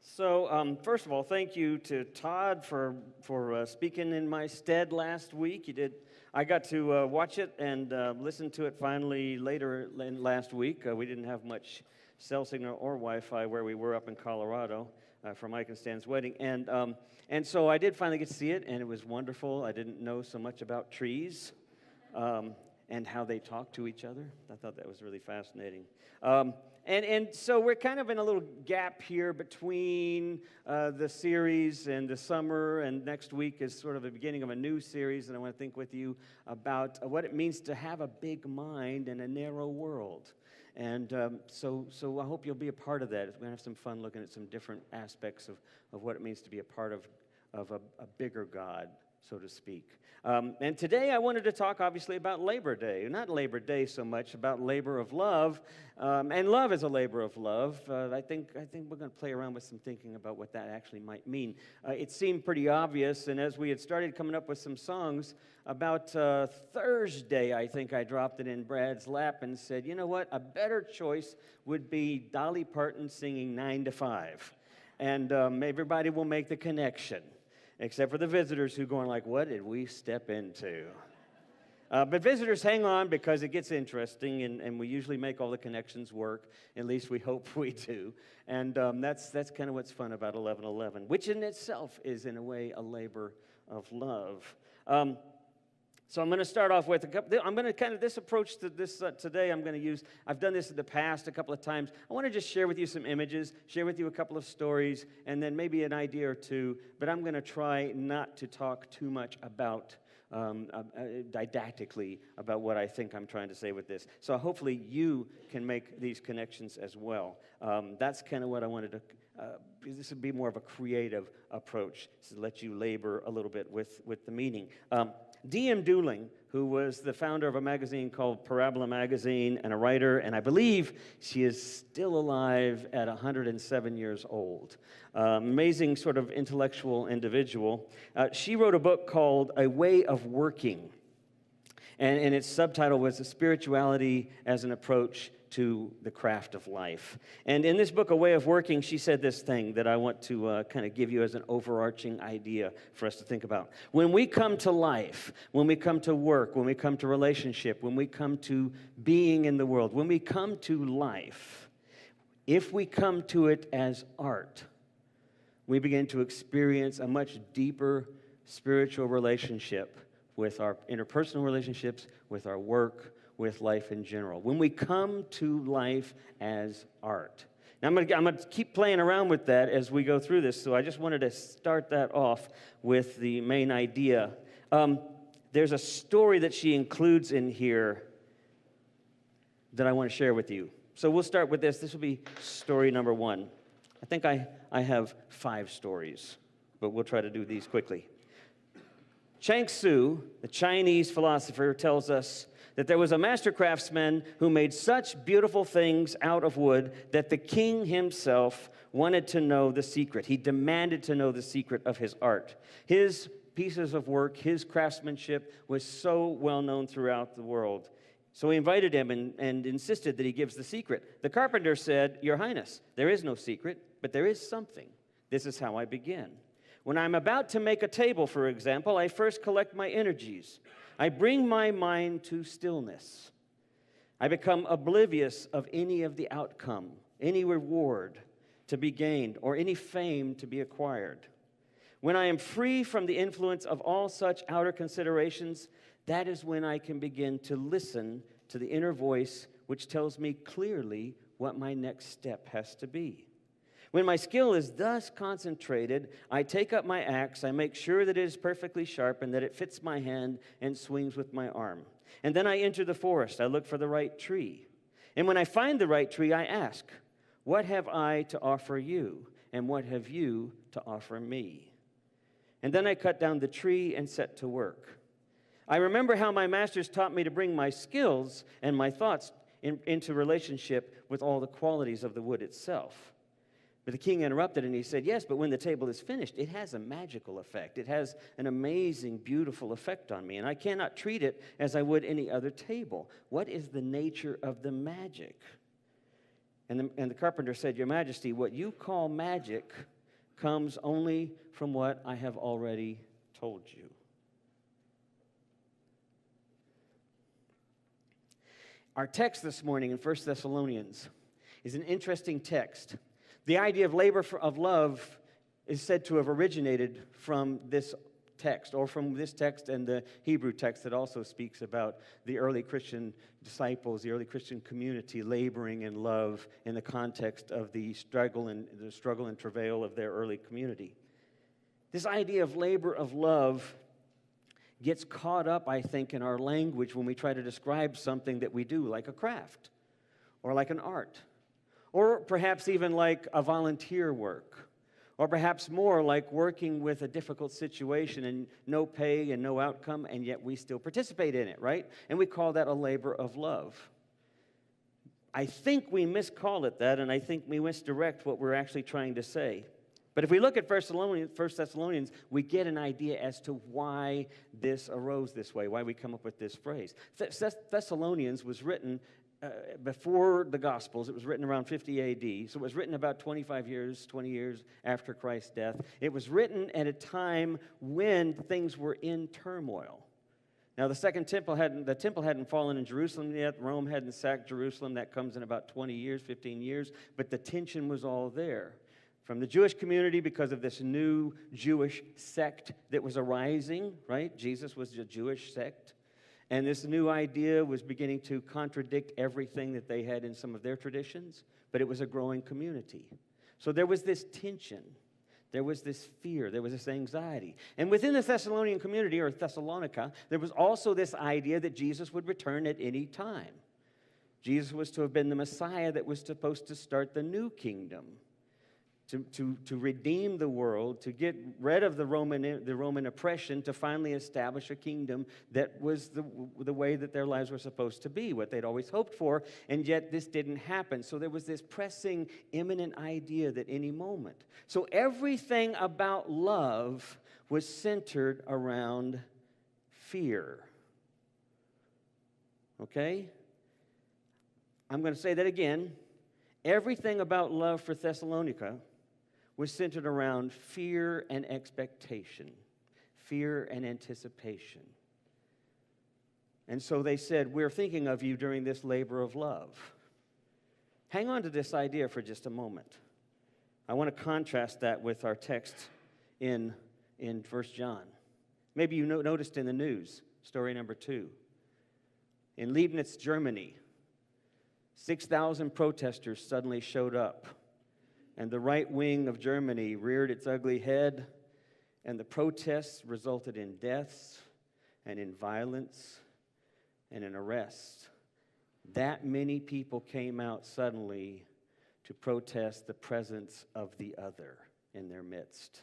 First of all, thank you to Todd for speaking in my stead last week. You did. I got to watch it and listen to it finally later in last week. We didn't have much cell signal or Wi-Fi where we were up in Colorado for Mike and Stan's wedding, and so I did finally get to see it, and it was wonderful. I didn't know so much about trees and how they talk to each other. I thought that was really fascinating. And so we're kind of in a little gap here between the series and the summer, and next week is sort of the beginning of a new series, and I want to think with you about what it means to have a big mind in a narrow world. And so I hope you'll be a part of that. We're going to have some fun looking at some different aspects of what it means to be a part of a bigger God, so to speak. And today I wanted to talk, obviously, about Labor Day. Not Labor Day so much, about labor of love. And love is a labor of love. I think we're going to play around with some thinking about what that actually might mean. It seemed pretty obvious, and as we had started coming up with some songs, about Thursday, I think I dropped it in Brad's lap and said, you know what, a better choice would be Dolly Parton singing 9 to 5. And everybody will make the connection. Except for the visitors who are going like, what did we step into? But visitors, hang on, because it gets interesting, and we usually make all the connections work. At least we hope we do. And that's kind of what's fun about 11:11, which in itself is, in a way, a labor of love. So I'm going to start off with I'm going to kind of, this approach to this today I'm going to use, I've done this in the past a couple of times. I want to just share with you some images, share with you a couple of stories, and then maybe an idea or two, but I'm going to try not to talk too much about, didactically, about what I think I'm trying to say with this. So hopefully you can make these connections as well. That's kind of what I wanted to, this would be more of a creative approach, to let you labor a little bit with the meaning. D.M. Dooling, who was the founder of a magazine called Parabola Magazine and a writer, and I believe she is still alive at 107 years old. Amazing sort of intellectual individual. She wrote a book called A Way of Working, and its subtitle was Spirituality as an Approach to the Craft of Life. And in this book, A Way of Working, she said this thing that I want to kind of give you as an overarching idea for us to think about. When we come to life, when we come to work, when we come to relationship, when we come to being in the world, when we come to life, if we come to it as art, we begin to experience a much deeper spiritual relationship with our interpersonal relationships, with our work, with life in general. When we come to life as art. Now, I'm going to keep playing around with that as we go through this, so I just wanted to start that off with the main idea. There's a story that she includes in here that I want to share with you. So we'll start with this. This will be story number 1. I think I have 5 stories, but we'll try to do these quickly. Chuang Tzu, the Chinese philosopher, tells us that there was a master craftsman who made such beautiful things out of wood that the king himself wanted to know the secret. He demanded to know the secret of his art. His pieces of work, his craftsmanship was so well known throughout the world. So he invited him and insisted that he gives the secret. The carpenter said, Your Highness, there is no secret, but there is something. This is how I begin. When I'm about to make a table, for example, I first collect my energies. I bring my mind to stillness. I become oblivious of any of the outcome, any reward to be gained, or any fame to be acquired. When I am free from the influence of all such outer considerations, that is when I can begin to listen to the inner voice which tells me clearly what my next step has to be. When my skill is thus concentrated, I take up my axe, I make sure that it is perfectly sharp and that it fits my hand and swings with my arm. And then I enter the forest, I look for the right tree. And when I find the right tree, I ask, what have I to offer you? And what have you to offer me? And then I cut down the tree and set to work. I remember how my masters taught me to bring my skills and my thoughts into relationship with all the qualities of the wood itself. But the king interrupted and he said, yes, but when the table is finished, it has a magical effect. It has an amazing, beautiful effect on me, and I cannot treat it as I would any other table. What is the nature of the magic? And the carpenter said, Your Majesty, what you call magic comes only from what I have already told you. Our text this morning in 1 Thessalonians is an interesting text. The idea of labor of love is said to have originated from this text, or from this text and the Hebrew text that also speaks about the early Christian disciples, the early Christian community laboring in love in the context of the struggle and travail of their early community. This idea of labor of love gets caught up, I think, in our language when we try to describe something that we do, like a craft, or like an art, or perhaps even like a volunteer work, or perhaps more like working with a difficult situation and no pay and no outcome, and yet we still participate in it, right? And we call that a labor of love. I think we miscall it that, and I think we misdirect what we're actually trying to say. But if we look at 1 Thessalonians, we get an idea as to why this arose this way, why we come up with this phrase. Thessalonians was written before the Gospels. It was written around 50 A.D., so it was written about 20 years after Christ's death. It was written at a time when things were in turmoil. Now, the temple hadn't fallen in Jerusalem yet. Rome hadn't sacked Jerusalem. That comes in about 15 years, but the tension was all there. From the Jewish community, because of this new Jewish sect that was arising, right? Jesus was a Jewish sect. And this new idea was beginning to contradict everything that they had in some of their traditions, but it was a growing community. So there was this tension. There was this fear. There was this anxiety. And within the Thessalonian community, or Thessalonica, there was also this idea that Jesus would return at any time. Jesus was to have been the Messiah that was supposed to start the new kingdom, to redeem the world, to get rid of the Roman oppression, to finally establish a kingdom that was the way that their lives were supposed to be, what they'd always hoped for, and yet this didn't happen. So there was this pressing, imminent idea that any moment. So everything about love was centered around fear. Okay? I'm going to say that again. Everything about love for Thessalonica was centered around fear and expectation, fear and anticipation. And so they said, we're thinking of you during this labor of love. Hang on to this idea for just a moment. I want to contrast that with our text in 1 John. Maybe you noticed in the news, story number 2. In Leibniz, Germany, 6,000 protesters suddenly showed up, and the right wing of Germany reared its ugly head, and the protests resulted in deaths and in violence and in arrests. That many people came out suddenly to protest the presence of the other in their midst.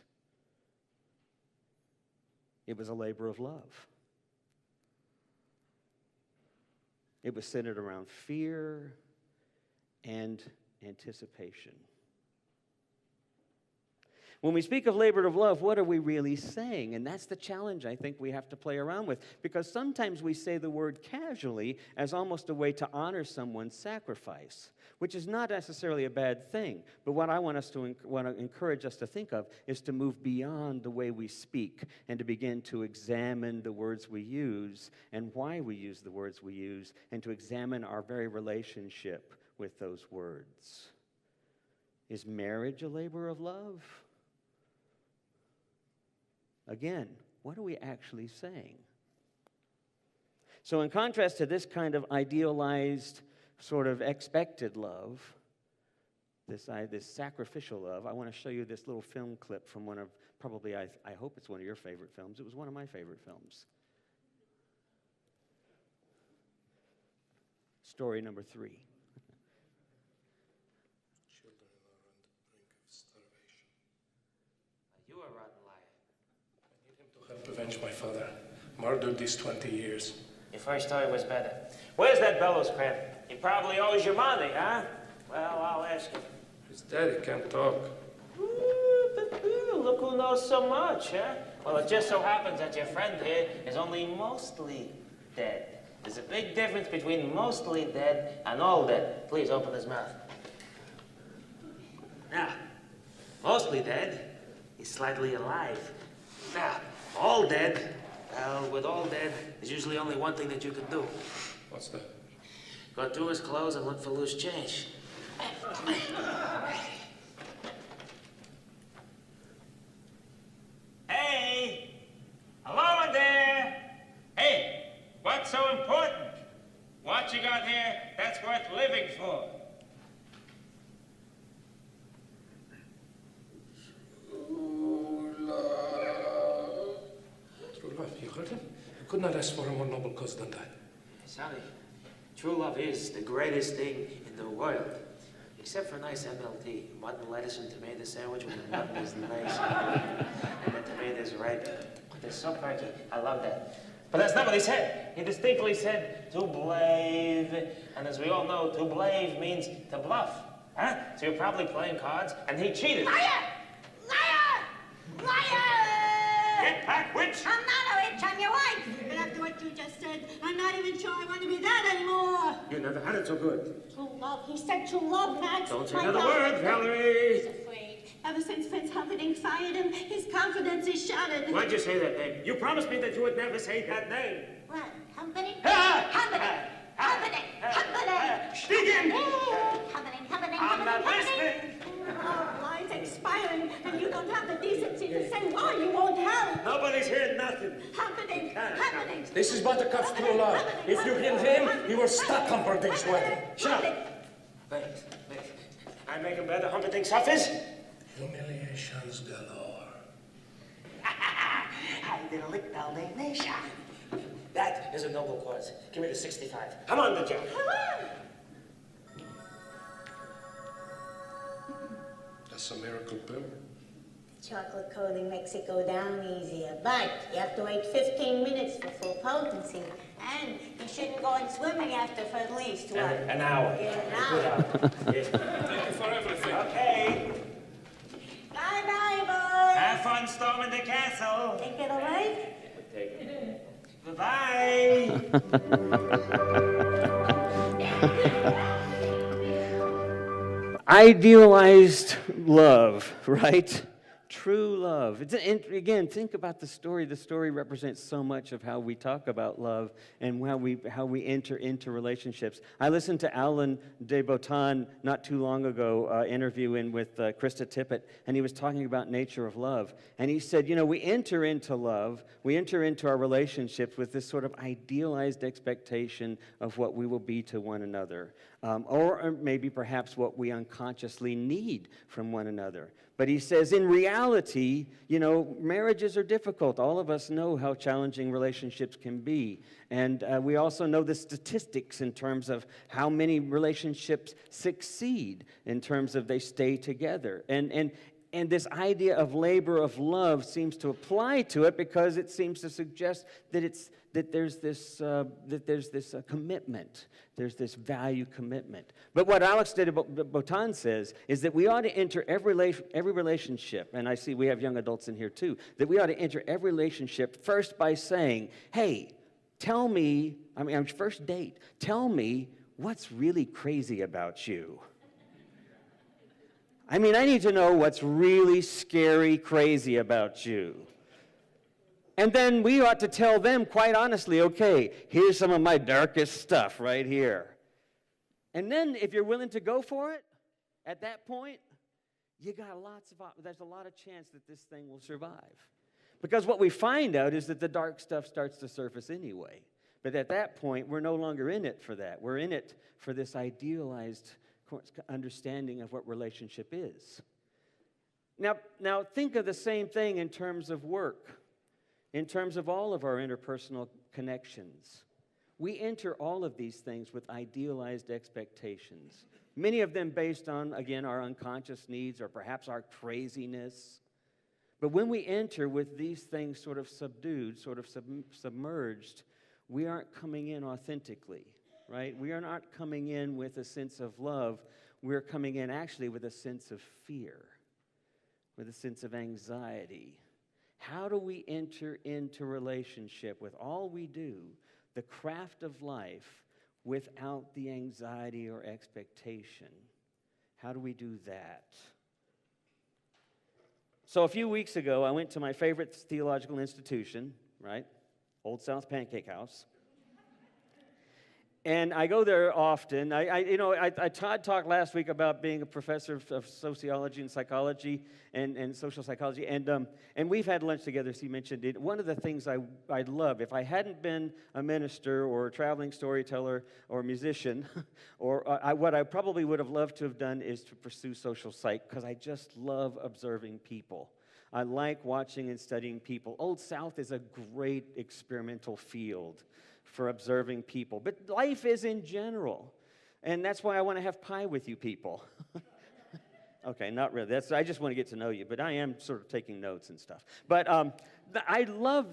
It was a labor of love. It was centered around fear and anticipation. When we speak of labor of love, what are we really saying? And that's the challenge I think we have to play around with, because sometimes we say the word casually as almost a way to honor someone's sacrifice, which is not necessarily a bad thing. But what I want to encourage us to think of is to move beyond the way we speak and to begin to examine the words we use and why we use the words we use, and to examine our very relationship with those words. Is marriage a labor of love? Again, what are we actually saying? So in contrast to this kind of idealized, sort of expected love, this sacrificial love, I want to show you this little film clip from one of, probably, I hope it's one of your favorite films. It was one of my favorite films. Story number 3. Children are on the brink of starvation. You are a rotten liar. I need him to help avenge my father. Murdered these 20 years. Your first story was better. Where's that bellows crab? He probably owes you money, huh? Well, I'll ask him. His daddy can't talk. Look who knows so much, huh? Well, it just so happens that your friend here is only mostly dead. There's a big difference between mostly dead and all dead. Please open his mouth. Now, mostly dead he's slightly alive. Now, all dead. Well, with all dead, there's usually only one thing that you can do. What's that? Go through his clothes and look for loose change. Hey! Hello in there! Hey! What's so important? What you got here that's worth living for? True love, you heard him? You could not ask for a more noble cause than that. Sally, true love is the greatest thing in the world. Except for nice MLT, mutton, lettuce, and tomato sandwich when the mutton is nice and the tomatoes ripe. They're so crunchy. I love that. But that's not what he said. He distinctly said to blave. And as we all know, to blave means to bluff. Huh? So you're probably playing cards, and he cheated. Liar! Liar! Liar! Get back, witch! I'm not a witch, I'm your wife. And after what you just said, I'm not even sure I want to be that anymore. You never had it so good. True love, he said true love, Max. Don't say My another God. word, Valerie. He's afraid. Ever since Prince Humperdinck fired him, his confidence is shattered. Why'd you say that name? You promised me that you would never say that name. What? Humperdinck? Ah! Humperdinck! Humperdinck! Humperdinck! Speak in! Humperdinck! Humperdinck! I'm not Humperdinck! listening. Oh, line's expiring, and you don't have the decency to say why you won't help. Nobody's heard nothing. Humperdinck! Humperdinck! This is Buttercup's true love. If you kill him, you will stop Humperdinck's wedding. Shut up. Wait. I make him better. Humperdinck suffers. Humiliations galore. I did a lick nation. That is a noble cause. Give me the 65. I'm on the job. That's a miracle pill. Chocolate coating makes it go down easier, but you have to wait 15 minutes for full potency. And you shouldn't go on swimming after for at least, what? An hour. Yeah, an hour. Yes. Thank you for everything. Okay. Bye-bye, boys. Have fun storming the castle. Take it away. Bye-bye. Idealized love, right? True love. Again, think about the story. The story represents so much of how we talk about love and how we enter into relationships. I listened to Alan de Botton not too long ago, interviewing with Krista Tippett, and he was talking about nature of love. And he said, we enter into love, we enter into our relationships with this sort of idealized expectation of what we will be to one another, or maybe perhaps what we unconsciously need from one another. But he says, in reality, marriages are difficult. All of us know how challenging relationships can be. And we also know the statistics in terms of how many relationships succeed, in terms of they stay together. And this idea of labor of love seems to apply to it because it seems to suggest that there's this commitment. There's this value commitment. But what Alex de Botton says is that we ought to enter every relationship, and I see we have young adults in here too, that we ought to enter every relationship first by saying, hey, tell me, first date, tell me what's really crazy about you. I need to know what's really scary, crazy about you. And then we ought to tell them quite honestly, okay, here's some of my darkest stuff right here. And then if you're willing to go for it, at that point, there's a lot of chance that this thing will survive. Because what we find out is that the dark stuff starts to surface anyway. But at that point, we're no longer in it for that. We're in it for this idealized understanding of what relationship is. Now think of the same thing in terms of work. In terms of all of our interpersonal connections, we enter all of these things with idealized expectations, many of them based on, again, our unconscious needs or perhaps our craziness. But when we enter with these things sort of subdued, sort of submerged, we aren't coming in authentically, right? We are not coming in with a sense of love. We're coming in actually with a sense of fear, with a sense of anxiety. How do we enter into relationship with all we do, the craft of life, without the anxiety or expectation? How do we do that? So a few weeks ago, I went to my favorite theological institution, right? Old South Pancake House. And I go there often. Todd talked last week about being a professor of sociology and psychology and social psychology, and we've had lunch together, as he mentioned it. One of the things I love, if I hadn't been a minister or a traveling storyteller or a musician, what I probably would have loved to have done is to pursue social psych, because I just love observing people. I like watching and studying people. Old South is a great experimental field for observing people, but life is in general, and that's why I want to have pie with you people. Okay, not really. I just want to get to know you, but I am sort of taking notes and stuff. But I love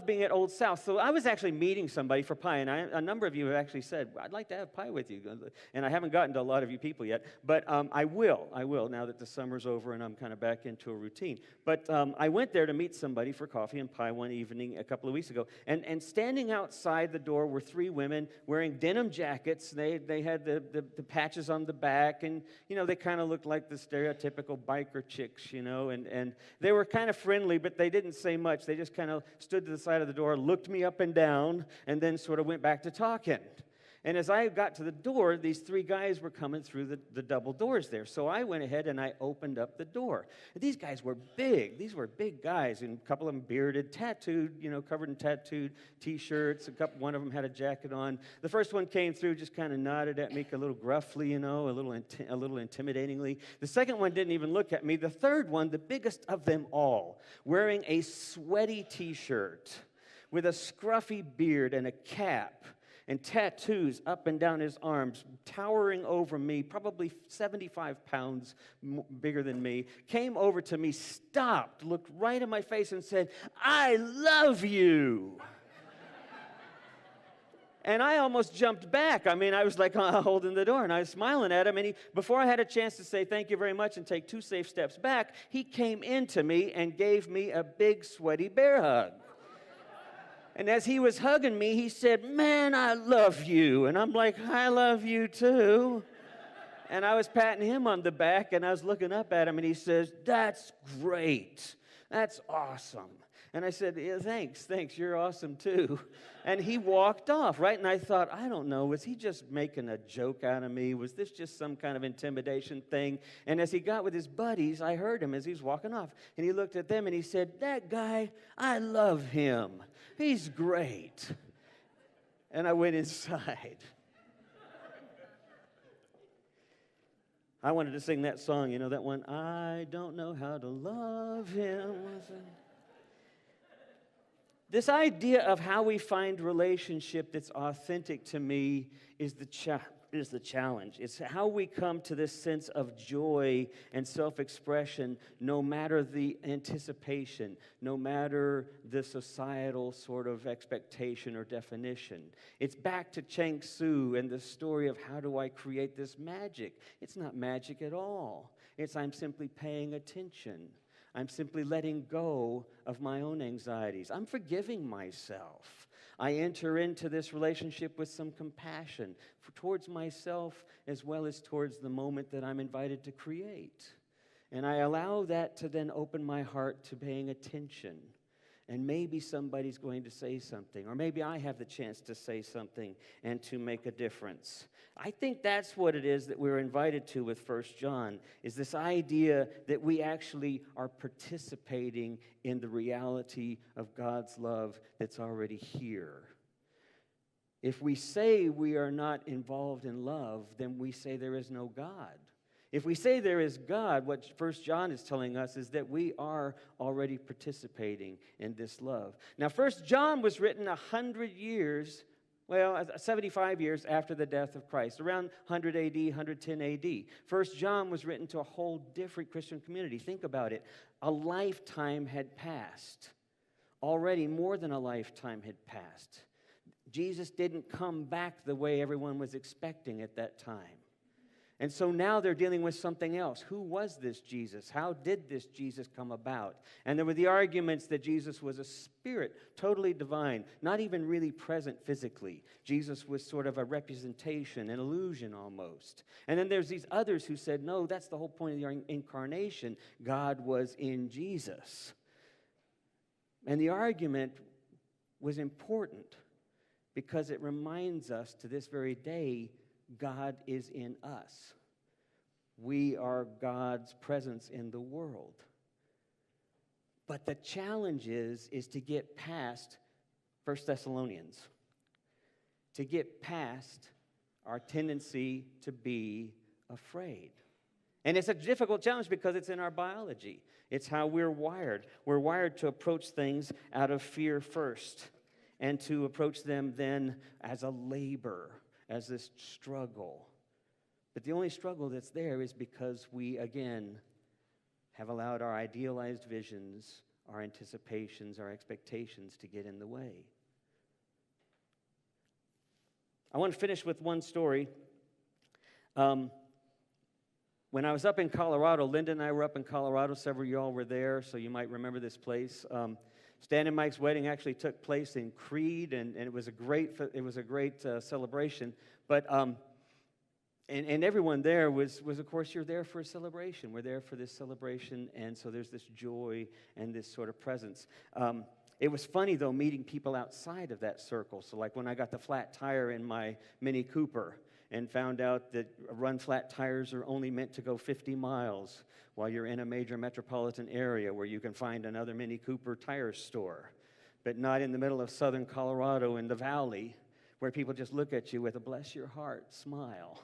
being at Old South. So I was actually meeting somebody for pie, and a number of you have actually said, I'd like to have pie with you. And I haven't gotten to a lot of you people yet, but I will now that the summer's over and I'm kind of back into a routine. But I went there to meet somebody for coffee and pie one evening a couple of weeks ago, and standing outside the door were three women wearing denim jackets. They had the patches on the back, and they kind of looked like the stereotypical biker chicks, and they were kind of friendly, but they didn't say much. They just kind of stood to the side of the door, looked me up and down, and then sort of went back to talking. And as I got to the door, these three guys were coming through the double doors there. So I went ahead and I opened up the door. And these guys were big. These were big guys, and a couple of them bearded, tattooed, covered in tattooed T-shirts. One of them had a jacket on. The first one came through, just kind of nodded at me a little gruffly, a little intimidatingly. The second one didn't even look at me. The third one, the biggest of them all, wearing a sweaty T-shirt with a scruffy beard and a cap, and tattoos up and down his arms, towering over me, probably 75 pounds bigger than me, came over to me, stopped, looked right in my face, and said, "I love you." And I almost jumped back. I was like holding the door, and I was smiling at him, and before I had a chance to say thank you very much and take 2 safe steps back, he came into me and gave me a big, sweaty bear hug. And as he was hugging me, he said, "Man, I love you." And I'm like, "I love you too." And I was patting him on the back, and I was looking up at him, and he says, "That's great. That's awesome." And I said, "Yeah, thanks, you're awesome too." And he walked off, right? And I thought, I don't know, was he just making a joke out of me? Was this just some kind of intimidation thing? And as he got with his buddies, I heard him as he was walking off. And he looked at them and he said, "That guy, I love him. He's great." And I went inside. I wanted to sing that song, that one, "I don't know how to love him." This idea of how we find relationship that's authentic to me is the challenge. It's how we come to this sense of joy and self-expression, no matter the anticipation, no matter the societal sort of expectation or definition. It's back to Chang Tzu and the story of how do I create this magic. It's not magic at all. I'm simply paying attention. I'm simply letting go of my own anxieties. I'm forgiving myself. I enter into this relationship with some compassion towards myself as well as towards the moment that I'm invited to create. And I allow that to then open my heart to paying attention. And maybe somebody's going to say something, or maybe I have the chance to say something and to make a difference. I think that's what it is that we're invited to with 1 John, is this idea that we actually are participating in the reality of God's love that's already here. If we say we are not involved in love, then we say there is no God. If we say there is God, what 1 John is telling us is that we are already participating in this love. Now, 1 John was written 75 years after the death of Christ, around 100 AD, 110 AD. 1 John was written to a whole different Christian community. Think about it. A lifetime had passed. Already more than a lifetime had passed. Jesus didn't come back the way everyone was expecting at that time. And so now they're dealing with something else. Who was this Jesus? How did this Jesus come about? And there were the arguments that Jesus was a spirit, totally divine, not even really present physically. Jesus was sort of a representation, an illusion almost. And then there's these others who said, no, that's the whole point of the incarnation. God was in Jesus. And the argument was important because it reminds us to this very day, God is in us. We are God's presence in the world. But the challenge is to get past 1 Thessalonians, to get past our tendency to be afraid. And it's a difficult challenge because it's in our biology. It's how we're wired. We're wired to approach things out of fear first and to approach them then as a labor, as this struggle. But the only struggle that's there is because we, again, have allowed our idealized visions, our anticipations, our expectations to get in the way. I want to finish with one story. When I was up in Colorado, Linda and I were up in Colorado. Several of y'all were there, so you might remember this place. Stan and Mike's wedding actually took place in Creed, and it was a great celebration. But and everyone there was of course, you're there for a celebration. We're there for this celebration, and so there's this joy and this sort of presence. It was funny though meeting people outside of that circle. So like when I got the flat tire in my Mini Cooper and found out that run flat tires are only meant to go 50 miles. While you're in a major metropolitan area where you can find another Mini Cooper tire store, but not in the middle of southern Colorado in the valley where people just look at you with a bless your heart smile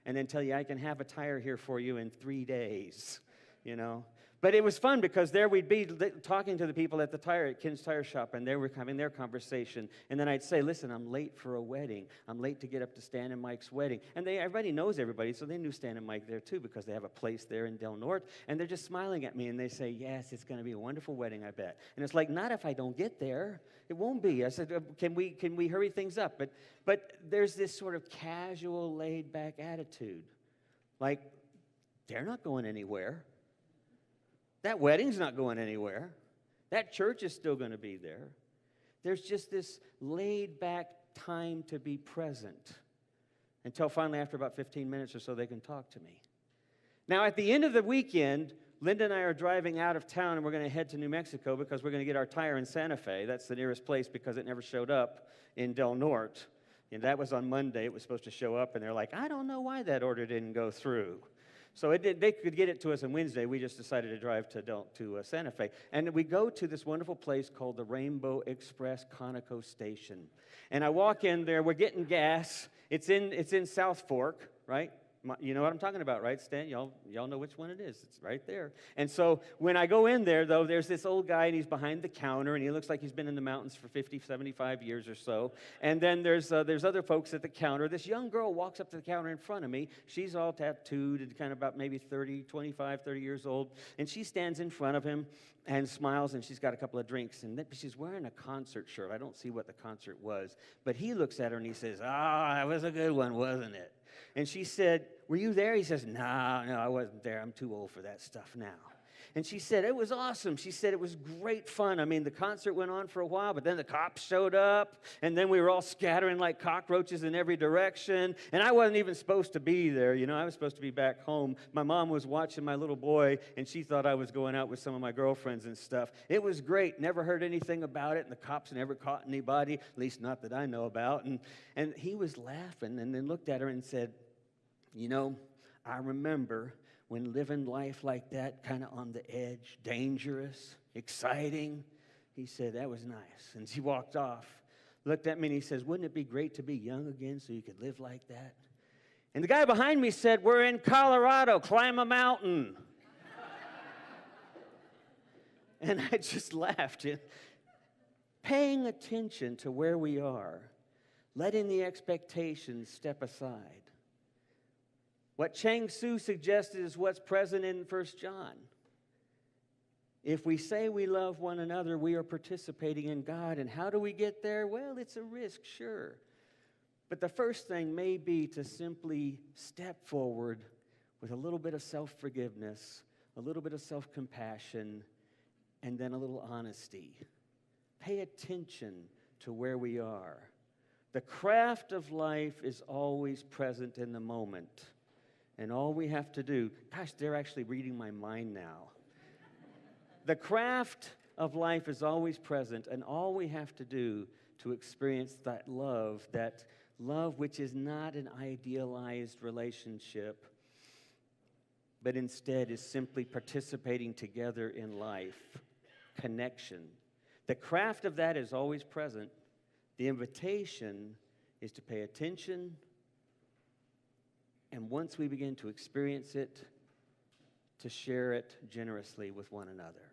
and then tell you, I can have a tire here for you in 3 days, you know. But it was fun because there we'd be talking to the people at Ken's Tire Shop, and they were having their conversation. And then I'd say, listen, I'm late for a wedding. I'm late to get up to Stan and Mike's wedding. And everybody knows everybody, so they knew Stan and Mike there too because they have a place there in Del Norte. And they're just smiling at me, and they say, yes, it's going to be a wonderful wedding, I bet. And it's like, not if I don't get there. It won't be. I said, can we hurry things up? But there's this sort of casual, laid-back attitude. Like, they're not going anywhere. That wedding's not going anywhere. That church is still going to be there. There's just this laid-back time to be present until finally, after about 15 minutes or so, they can talk to me. Now, at the end of the weekend, Linda and I are driving out of town, and we're going to head to New Mexico because we're going to get our tire in Santa Fe. That's the nearest place because it never showed up in Del Norte. And that was on Monday. It was supposed to show up, and they're like, I don't know why that order didn't go through. So they could get it to us on Wednesday. We just decided to drive to Santa Fe. And we go to this wonderful place called the Rainbow Express Conoco Station. And I walk in there. We're getting gas. It's in South Fork, right? You know what I'm talking about, right, Stan? Y'all know which one it is. It's right there. And so when I go in there, though, there's this old guy, and he's behind the counter, and he looks like he's been in the mountains for 50, 75 years or so. And then there's other folks at the counter. This young girl walks up to the counter in front of me. She's all tattooed and kind of about maybe 30 years old. And she stands in front of him and smiles, and she's got a couple of drinks. And she's wearing a concert shirt. I don't see what the concert was. But he looks at her, and he says, that was a good one, wasn't it? And she said, were you there? He says, no, I wasn't there. I'm too old for that stuff now. And she said, it was awesome. She said, it was great fun. I mean, the concert went on for a while, but then the cops showed up, and then we were all scattering like cockroaches in every direction. And I wasn't even supposed to be there. You know, I was supposed to be back home. My mom was watching my little boy, and she thought I was going out with some of my girlfriends and stuff. It was great. Never heard anything about it, and the cops never caught anybody, at least not that I know about. And he was laughing and then looked at her and said, you know, I remember when living life like that, kind of on the edge, dangerous, exciting. He said, that was nice. And he walked off, looked at me, and he says, wouldn't it be great to be young again so you could live like that? And the guy behind me said, we're in Colorado, climb a mountain. And I just laughed. Paying attention to where we are, letting the expectations step aside. What Chang Tzu suggested is what's present in 1 John. If we say we love one another, we are participating in God. And how do we get there? Well, it's a risk, sure. But the first thing may be to simply step forward with a little bit of self-forgiveness, a little bit of self-compassion, and then a little honesty. Pay attention to where we are. The craft of life is always present in the moment. And all we have to do, gosh, they're actually reading my mind now. The craft of life is always present, and all we have to do to experience that love which is not an idealized relationship, but instead is simply participating together in life, connection. The craft of that is always present. The invitation is to pay attention, and once we begin to experience it, to share it generously with one another.